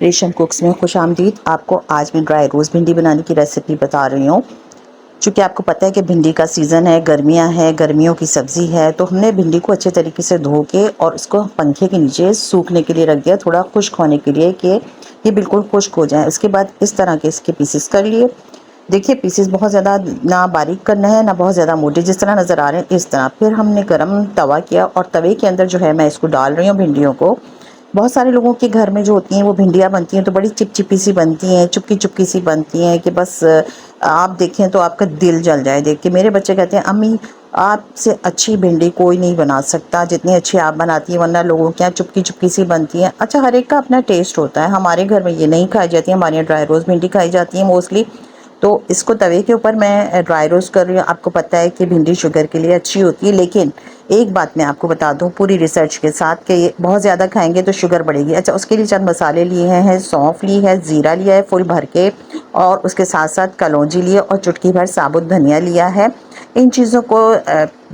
रेशम कुक्स में खुशामदीद। आपको आज मैं ड्राई रोज़ भिंडी बनाने की रेसिपी बता रही हूँ। चूँकि आपको पता है कि भिंडी का सीज़न है, गर्मियाँ हैं, गर्मियों की सब्ज़ी है, तो हमने भिंडी को अच्छे तरीके से धो के और उसको पंखे के नीचे सूखने के लिए रख दिया, थोड़ा खुश्क होने के लिए कि ये बिल्कुल खुश्क हो जाए। उसके बाद इस तरह के इसके पीसेस कर लिए। देखिए पीसेस बहुत ज़्यादा ना बारीक करना है, ना बहुत ज़्यादा मोटे, जिस तरह नज़र आ रहे हैं इस तरह। फिर हमने गरम तवा किया और तवे के अंदर जो है मैं इसको डाल रही हूँ भिंडियों को। बहुत सारे लोगों के घर में जो होती हैं वो भिंडियाँ बनती हैं तो बड़ी चिपचिपी सी बनती हैं, चुपकी चुपकी सी बनती हैं कि बस आप देखें तो आपका दिल जल जाए देख के। मेरे बच्चे कहते हैं अम्मी आपसे अच्छी भिंडी कोई नहीं बना सकता जितनी अच्छी आप बनाती हैं, वरना लोगों के यहाँ चुपकी चुपकी सी बनती हैं। अच्छा, हर एक का अपना टेस्ट होता है। हमारे घर में ये नहीं खाई जाती है, हमारे यहाँ ड्राई रोज़ भिंडी खाई जाती है मोस्टली। तो इसको तवे के ऊपर मैं ड्राई रोस्ट कर रही हूँ। आपको पता है कि भिंडी शुगर के लिए अच्छी होती है, लेकिन एक बात मैं आपको बता दूं पूरी रिसर्च के साथ कि ये बहुत ज़्यादा खाएंगे तो शुगर बढ़ेगी। अच्छा, उसके लिए चंद मसाले लिए हैं, सौंफ ली है, ज़ीरा लिया है फुल भर के, और उसके साथ साथ कलौंजी लिया और चुटकी भर साबुत धनिया लिया है। इन चीज़ों को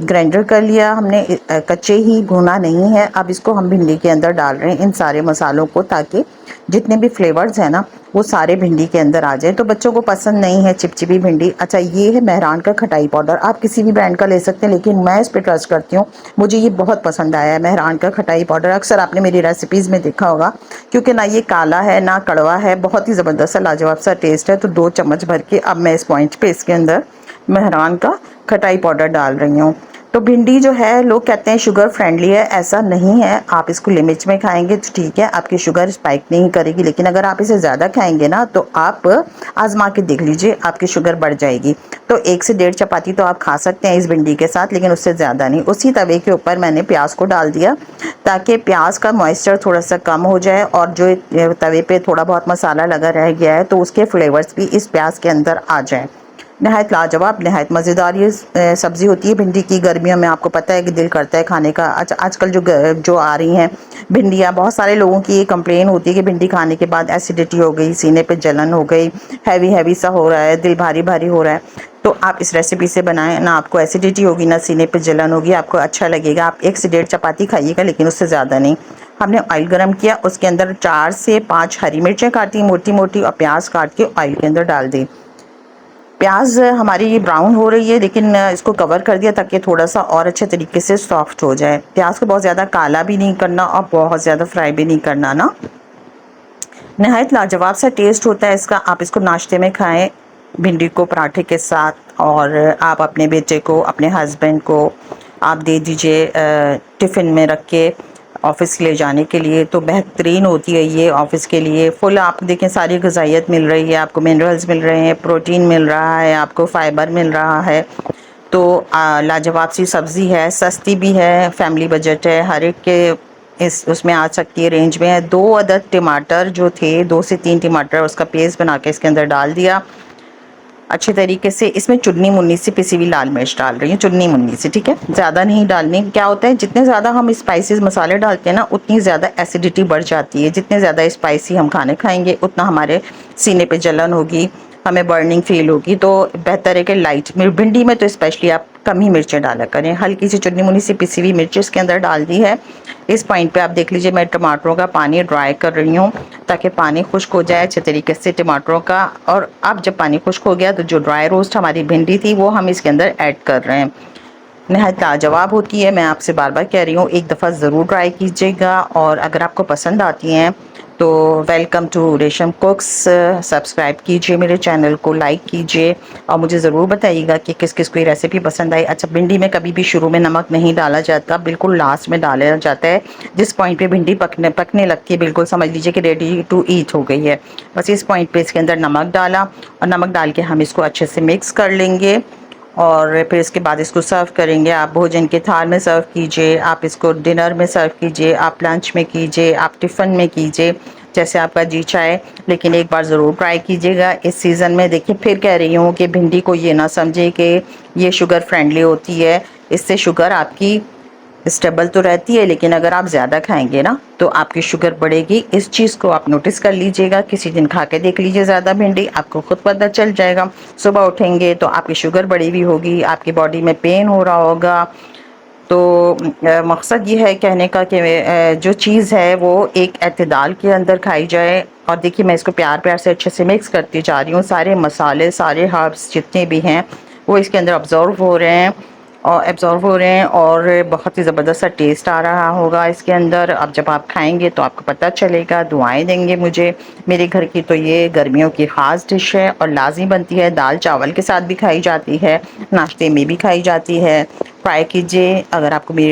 ग्राइंडर कर लिया हमने, कच्चे ही भुना नहीं है। अब इसको हम भिंडी के अंदर डाल रहे हैं इन सारे मसालों को, ताकि जितने भी फ्लेवर्स हैं ना वो सारे भिंडी के अंदर आ जाए। तो बच्चों को पसंद नहीं है चिपचिपी भिंडी। अच्छा, ये है मेहरान का खटाई पाउडर, आप किसी भी ब्रांड का ले सकते हैं, लेकिन मैं इस पर ट्रस्ट करती हूँ। मुझे ये बहुत पसंद आया है मेहरान का खटाई पाउडर। अक्सर आपने मेरी रेसिपीज़ में देखा होगा, क्योंकि ना ये काला है ना कड़वा है, बहुत ही ज़बरदस्त सा लाजवाब सा टेस्ट है। तो 2 चम्मच भर के अब मैं इस पॉइंट पे इसके अंदर मेहरान का खटाई पाउडर डाल रही हूँ। तो भिंडी जो है लोग कहते हैं शुगर फ्रेंडली है, ऐसा नहीं है। आप इसको लिमिट में खाएंगे तो ठीक है, आपकी शुगर स्पाइक नहीं करेगी, लेकिन अगर आप इसे ज़्यादा खाएंगे ना तो आप आजमा के देख लीजिए, आपकी शुगर बढ़ जाएगी। तो 1 से 1.5 चपाती तो आप खा सकते हैं इस भिंडी के साथ, लेकिन उससे ज़्यादा नहीं। उसी तवे के ऊपर मैंने प्याज को डाल दिया ताकि प्याज का मॉइस्चर थोड़ा सा कम हो जाए, और जो तवे पे थोड़ा बहुत मसाला लगा रह गया है तो उसके फ्लेवर्स भी इस प्याज के अंदर आ जाएँ। नहायत लाजवाब, नहायत मज़ेदार ये सब्ज़ी होती है भिंडी की। गर्मियों में आपको पता है कि दिल करता है खाने का। अच्छा, आजकल जो आ रही हैं भिंडियाँ, बहुत सारे लोगों की ये कंप्लेन होती है कि भिंडी खाने के बाद एसिडिटी हो गई, सीने पे जलन हो गई, हैवी हैवी सा हो रहा है, दिल भारी भारी हो रहा है। तो आप इस रेसिपी से बनाएं, ना आपको एसिडिटी होगी ना सीने पे जलन होगी, आपको अच्छा लगेगा। आप 1 से 1.5 चपाती खाइएगा, लेकिन उससे ज़्यादा नहीं। हमने ऑयल गरम किया, उसके अंदर 4 से 5 हरी मिर्चें काटी मोटी मोटी और प्याज काट के ऑयल के अंदर डाल दी। प्याज हमारी ये ब्राउन हो रही है, लेकिन इसको कवर कर दिया ताकि थोड़ा सा और अच्छे तरीके से सॉफ्ट हो जाए। प्याज को बहुत ज़्यादा काला भी नहीं करना और बहुत ज़्यादा फ्राई भी नहीं करना ना। नहायत लाजवाब सा टेस्ट होता है इसका। आप इसको नाश्ते में खाएं भिंडी को पराठे के साथ, और आप अपने बेटे को, अपने हस्बैंड को आप दे दीजिए टिफ़िन में रख के ऑफ़िस ले जाने के लिए। तो बेहतरीन होती है ये ऑफ़िस के लिए। फुल आप देखें सारी ग़िज़ाइयत मिल रही है आपको, मिनरल्स मिल रहे हैं, प्रोटीन मिल रहा है आपको, फ़ाइबर मिल रहा है। तो लाजवाब सी सब्ज़ी है, सस्ती भी है, फैमिली बजट है, हर एक के इस उसमें आ सकती है, रेंज में है। 2 अदद टमाटर जो थे, 2 से 3 टमाटर उसका पेस्ट बना के इसके अंदर डाल दिया अच्छे तरीके से। इसमें चुन्नी मुन्नी सी पिसी हुई लाल मिर्च डाल रही हूँ, चुन्नी मुन्नी से, ठीक है, ज़्यादा नहीं डालनी। क्या होता है जितने ज़्यादा हम स्पाइसेस मसाले डालते हैं ना, उतनी ज़्यादा एसिडिटी बढ़ जाती है। जितने ज़्यादा स्पाइसी हम खाने खाएंगे उतना हमारे सीने पे जलन होगी, हमें बर्निंग फील होगी। तो बेहतर है कि लाइट भिंडी में तो स्पेशली आप कम ही मिर्चें डाला करें। हल्की सी चुन्नी मुन्नी सी पिसी हुई मिर्च इसके अंदर डाल दी है। इस पॉइंट पे आप देख लीजिए मैं टमाटरों का पानी ड्राई कर रही हूँ ताकि पानी खुश्क हो जाए अच्छे तरीके से टमाटरों का। और अब जब पानी खुश्क हो गया तो जो ड्राई रोस्ट हमारी भिंडी थी वो हम इसके अंदर ऐड कर रहे हैं। नहायत लाजवाब होती है, मैं आपसे बार बार कह रही हूँ, एक दफ़ा ज़रूर ट्राई कीजिएगा। और अगर आपको पसंद आती हैं तो वेलकम टू रेशम कुक्स, सब्सक्राइब कीजिए मेरे चैनल को, लाइक कीजिए, और मुझे ज़रूर बताइएगा कि किस किस को ये रेसिपी पसंद आई। अच्छा, भिंडी में कभी भी शुरू में नमक नहीं डाला जाता, बिल्कुल लास्ट में डाला जाता है। जिस पॉइंट पे भिंडी पकने लगती है, बिल्कुल समझ लीजिए कि रेडी टू ईट हो गई है, बस इस पॉइंट पे इसके अंदर नमक डाला, और नमक डाल के हम इसको अच्छे से मिक्स कर लेंगे। और फिर इसके बाद इसको सर्व करेंगे। आप भोजन के थाल में सर्व कीजिए, आप इसको डिनर में सर्व कीजिए, आप लंच में कीजिए, आप टिफ़िन में कीजिए, जैसे आपका जी चाहे। लेकिन एक बार ज़रूर ट्राई कीजिएगा इस सीज़न में। देखिए फिर कह रही हूँ कि भिंडी को ये ना समझे कि ये शुगर फ्रेंडली होती है, इससे शुगर आपकी स्टेबल तो रहती है, लेकिन अगर आप ज़्यादा खाएंगे ना तो आपकी शुगर बढ़ेगी। इस चीज़ को आप नोटिस कर लीजिएगा, किसी दिन खा के देख लीजिए ज़्यादा भिंडी, आपको खुद पता चल जाएगा। सुबह उठेंगे तो आपकी शुगर बढ़ी हुई होगी, आपकी बॉडी में पेन हो रहा होगा, तो मकसद ये है कहने का कि जो चीज़ है वो एक एतदाल के अंदर खाई जाए। और देखिए मैं इसको प्यार प्यार से अच्छे से मिक्स करती जा रही हूँ। सारे मसाले, सारे हर्ब्स जितने भी हैं वो इसके अंदर एब्ज़ॉर्व हो रहे हैं और बहुत ही ज़बरदस्त सा टेस्ट आ रहा होगा इसके अंदर। अब जब आप खाएंगे तो आपको पता चलेगा, दुआएं देंगे मुझे। मेरे घर की तो ये गर्मियों की ख़ास डिश है और लाज़मी बनती है। दाल चावल के साथ भी खाई जाती है, नाश्ते में भी खाई जाती है। ट्राई कीजिए। अगर आपको मेरी